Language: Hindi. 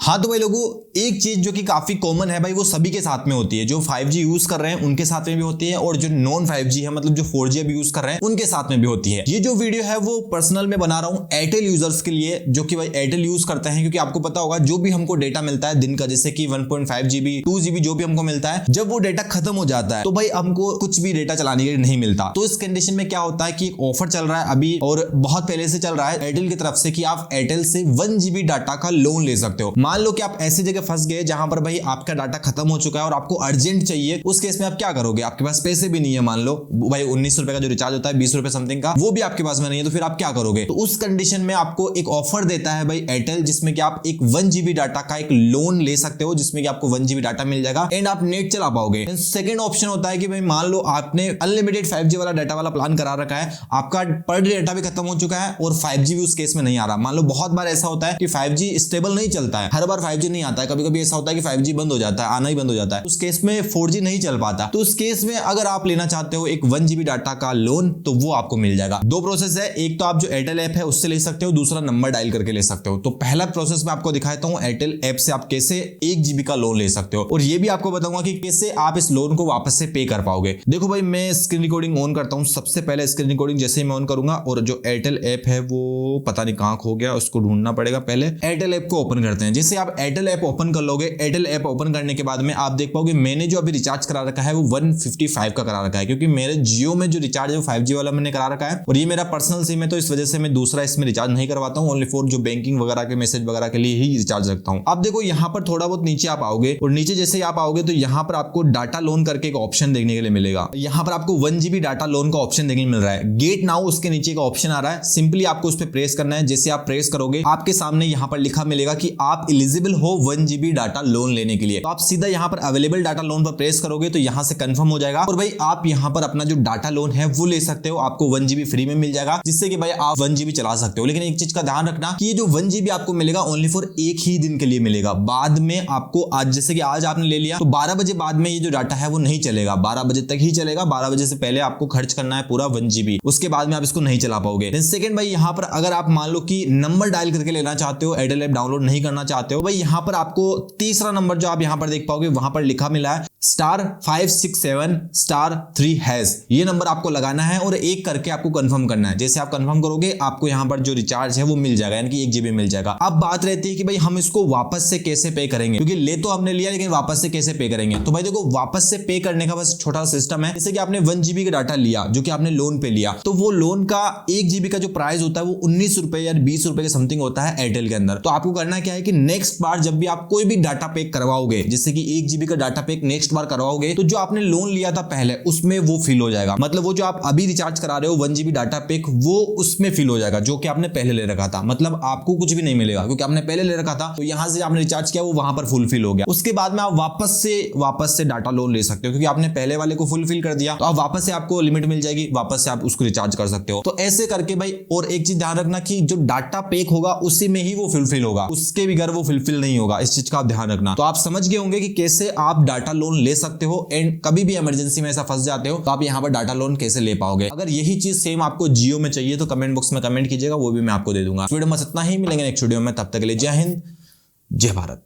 हाँ तो भाई लोगों, एक चीज जो कि काफी कॉमन है भाई, वो सभी के साथ में होती है। जो 5G यूज कर रहे हैं उनके साथ में भी होती है, और जो नॉन 5G है मतलब जो 4G अभी यूज कर रहे हैं उनके साथ में भी होती है। ये जो वीडियो है वो पर्सनल में बना रहा हूँ एयरटेल यूजर्स के लिए, जो कि भाई एयरटेल यूज करते हैं। क्योंकि आपको पता होगा जो भी हमको डेटा मिलता है दिन का, जैसे कि 1.5 GB 2 GB जो भी हमको मिलता है, जब वो डेटा खत्म हो जाता है तो भाई हमको कुछ भी डेटा चलाने के लिए नहीं मिलता। तो इस कंडीशन में क्या होता है कि एक ऑफर चल रहा है अभी, और बहुत पहले से चल रहा है एयरटेल की तरफ से, कि आप एयरटेल से 1 GB डाटा का लोन ले सकते हो। मान लो कि आप ऐसी जगह फंस गए जहां पर भाई आपका डाटा खत्म हो चुका है और आपको अर्जेंट चाहिए। उस केस में आप क्या करोगे? आपके पास पैसे भी नहीं है, मान लो भाई 19 रुपए का जो रिचार्ज होता है 20 रुपए समथिंग का, वो भी आपके पास में नहीं है, तो फिर आप क्या करोगे? तो उस कंडीशन में आपको एक ऑफर देता है भाई एयरटेल, जिसमें कि आप एक 1 GB डाटा का एक लोन ले सकते हो, जिसमें कि आपको 1 GB डाटा मिल जाएगा एंड आप नेट चला पाओगे। सेकंड ऑप्शन होता है कि भाई मान लो आपने अनलिमिटेड 5G वाला डाटा वाला प्लान करा रखा है, आपका पर डे डाटा भी खत्म हो चुका है और 5G भी उस केस में नहीं आ रहा। मान लो बहुत बार ऐसा होता है कि 5G स्टेबल नहीं चलता है, हर बार 5G नहीं आता है, कभी कभी ऐसा होता है कि 5G बंद हो जाता है, आना ही बंद हो जाता है। उस केस में 4G नहीं चल पाता। तो उस केस में अगर आप लेना चाहते हो एक 1 GB डाटा का लोन, तो वो आपको मिल जाएगा। दो प्रोसेस है, एक तो आप जो एयरटेल ऐप है उससे ले सकते हो, दूसरा नंबर डायल करके ले सकते हो। तो पहला प्रोसेस मैं आपको दिखाता हूं एयरटेल ऐप से आप कैसे 1 GB का लोन ले सकते हो, और ये भी आपको बताऊंगा कि कैसे आप इस लोन को वापस से पे कर पाओगे। देखो भाई, मैं स्क्रीन रिकॉर्डिंग ऑन करता हूं। सबसे पहले स्क्रीन रिकॉर्डिंग जैसे ही मैं ऑन करूंगा, और जो एयरटेल ऐप है वो पता नहीं कहां खो गया, उसको ढूंढना पड़ेगा। पहले एयरटेल ऐप को ओपन करते हैं। जैसे आप एयरटेल ऐप ओपन कर लोगे, एयरटेल ऐप ओपन करने के बाद में आप देख पाओगे मैंने जो अभी रिचार्ज करा रखा है वो 155 का करा रखा है, क्योंकि मेरे जियो में जो रिचार्ज है वो 5G वाला मैंने करा रखा है, और ये मेरा पर्सनल सिम है, तो इस वजह से मैं दूसरा इसमें रिचार्ज नहीं करवाता हूं। ओनली फॉर जो बैंकिंग वगैरह के मैसेज वगैरह के लिए ही रिचार्ज रखता हूं। आप देखो यहाँ पर थोड़ा बहुत नीचे आप आओगे, और नीचे जैसे आप आओगे तो यहाँ पर आपको डाटा लोन करके एक ऑप्शन देखने के लिए मिलेगा। यहाँ पर आपको 1 GB डाटा लोन का ऑप्शन देखने मिल रहा है। गेट नाउ उसके नीचे का ऑप्शन आ रहा है, सिंपली आपको उस पर प्रेस करना है। जैसे आप प्रेस करोगे आपके सामने यहाँ पर लिखा मिलेगा कि आप एलिजिबल हो 1 GB डाटा लोन लेने के लिए। तो आप सीधा यहाँ पर अवेलेबल डाटा लोन पर प्रेस करोगे तो यहाँ से कंफर्म हो जाएगा, और भाई आप यहाँ पर अपना जो डाटा लोन है वो ले सकते हो। आपको 1 GB फ्री में मिल जाएगा, जिससे कि भाई आप 1 GB चला सकते हो। लेकिन एक चीज का ध्यान रखना कि ये जो 1 GB आपको मिलेगा ओनली फॉर एक ही दिन के लिए मिलेगा। बाद में आपको आज, जैसे कि आज आपने ले लिया, तो 12 बजे बाद में ये जो डाटा है वो नहीं चलेगा, 12 बजे तक ही चलेगा। 12 बजे से पहले आपको खर्च करना है पूरा 1 GB, उसके बाद में आप इसको नहीं चला पाओगे। सेकंड भाई, यहाँ पर अगर आप मान लो कि नंबर डायल करके लेना चाहते हो, एयरटेल ऐप डाउनलोड नहीं करना चाहते हो, भाई यहाँ पर आपको तीसरा नंबर जो आप यहाँ पर देख पाओगे वहां पर लिखा मिला है *567*3#। ये नंबर आपको लगाना है और एक करके आपको कंफर्म करना है। जैसे आप कंफर्म करोगे आपको यहाँ पर जो रिचार्ज है वो मिल जाएगा, यानी कि 1 GB मिल जाएगा। अब बात रहती है कि भाई हम इसको वापस से कैसे पे करेंगे, क्योंकि ले तो हमने लिया लेकिन वापस से कैसे पे करेंगे। तो भाई देखो, वापस से पे करने का बस छोटा सिस्टम है। जैसे कि आपने 1 GB का डाटा लिया जो कि आपने लोन पे लिया, तो वो लोन का 1 GB का जो प्राइस होता है वो 19 रुपए या 20 रुपए के समथिंग होता है एयरटेल के अंदर। तो आपको करना क्या है कि नेक्स्ट बार जब भी आप कोई भी डाटा पैक करवाओगे, जैसे कि 1 GB का डाटा पैक नेक्स्ट बार करवाओगे, तो जो आपने लोन लिया था पहले उसमें वो फिल हो जाएगा। मतलब वो जो आप अभी रिचार्ज करा रहे हो 1 GB डाटा पैक, वो उसमें फिल हो जाएगा जो कि आपने पहले ले रखा था। मतलब आपको कुछ भी नहीं मिलेगा क्योंकि आपने पहले ले रखा था, तो यहां से आपने रिचार्ज किया वो वहां पर फुलफिल हो गया। उसके बाद में आप वापस से डाटा लोन ले सकते हो, क्योंकि आपने पहले वाले को फुलफिल कर दिया, तो आप वापस से आपको लिमिट मिल जाएगी, वापस से आप उसको रिचार्ज कर सकते हो। तो ऐसे करके भाई, और एक चीज ध्यान रखना कि जो डाटा पैक होगा उसी में ही वो फुलफिल होगा, उसके बगैर वो फुलफिल नहीं होगा। इस चीज का आप ध्यान रखना। तो आप समझ गए होंगे कि कैसे आप डाटा लोन ले सकते हो, एंड कभी भी इमरजेंसी में ऐसा फंस जाते हो तो आप यहाँ पर डाटा लोन कैसे ले पाओगे। अगर यही चीज सेम आपको जियो में चाहिए तो कमेंट बॉक्स में कमेंट कीजिएगा, वो भी मैं आपको दे दूंगा। वीडियो में इतना ही, मिलेंगे नेक्स्ट वीडियो में, तब तक के लिए जय हिंद, जय भारत।